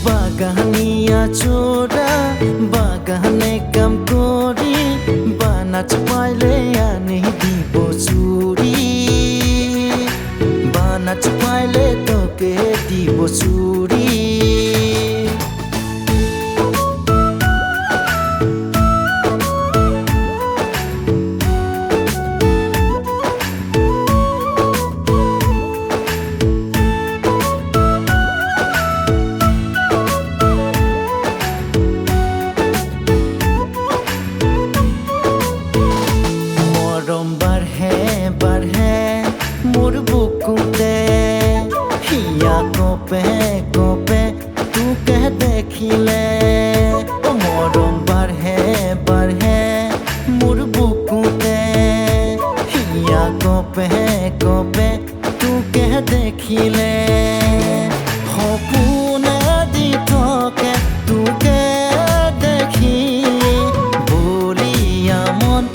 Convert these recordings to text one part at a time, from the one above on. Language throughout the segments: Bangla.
বাগানিয়া চোরা বাগানে কাম করি বানাচ পাইলে আনি দিব চুরি বানাচ পাইলে তোকে দিব চুরি मोर बुकुते हिया कोपे कोपे तू कह देखिले ओ मोरम बारहे मोर बुकुते हिया कोपे कोपे तू कह देखिले हो पुना दी थके तू के देखी बोलिया मन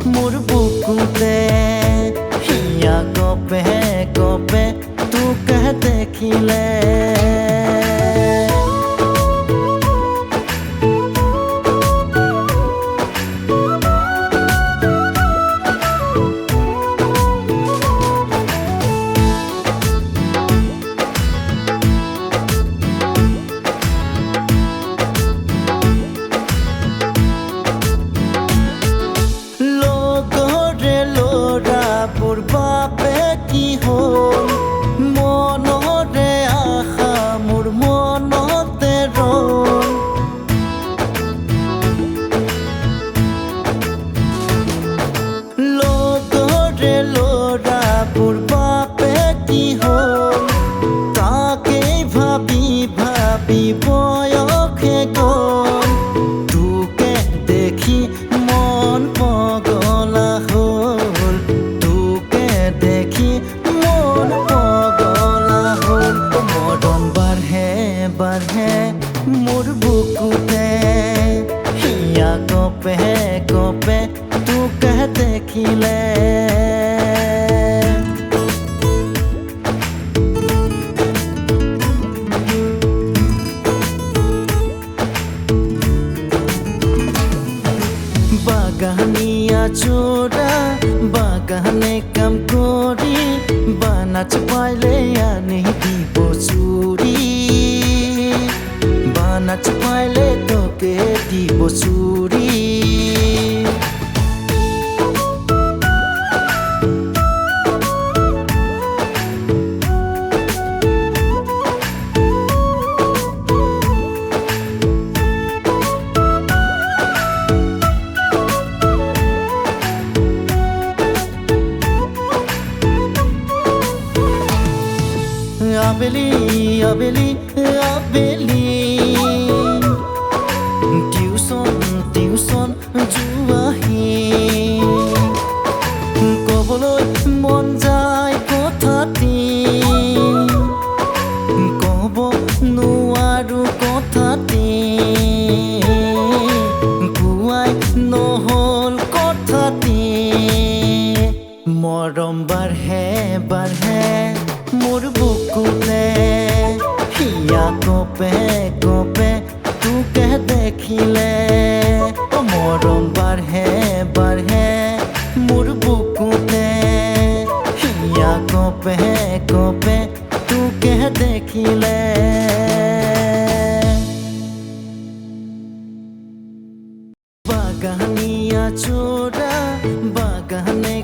मोर बुकुते हिया कोपे कोपे तू कह देखिले বাপে কি হল মনরে আশা মোর মনতে রল লগরে লৰা বোৰ বাপে কি হল তাকে ভাবি ভাবি বয়সে গল তোকে দেখি মন পগলা হল देखी मन पगला हल मरम बारहे मोर बुकुते हिया कोपे कोपे तू कह देखिले বাগানিয়া চোরা বাগানে কাম করি বানাচ পাইলে আনি দিব চুরি বানাচ পাইলে তোকে দিব চুরি আবেলি আবেলি আবেলি টিউচন যোৱাহি ক'বলৈ মন যায় কথাটি ক'ব নোৱাৰো কথাটি কোৱাই নহ'ল কথাটি মৰম বাঢ়ে मोर बुकुते हिया कोपे कोपे तू कह देखिले ओ मरम बारहे मोर बुकुते हिया कोपे कोपे तू कह देखिले বাগানিয়া চোরা বাগানে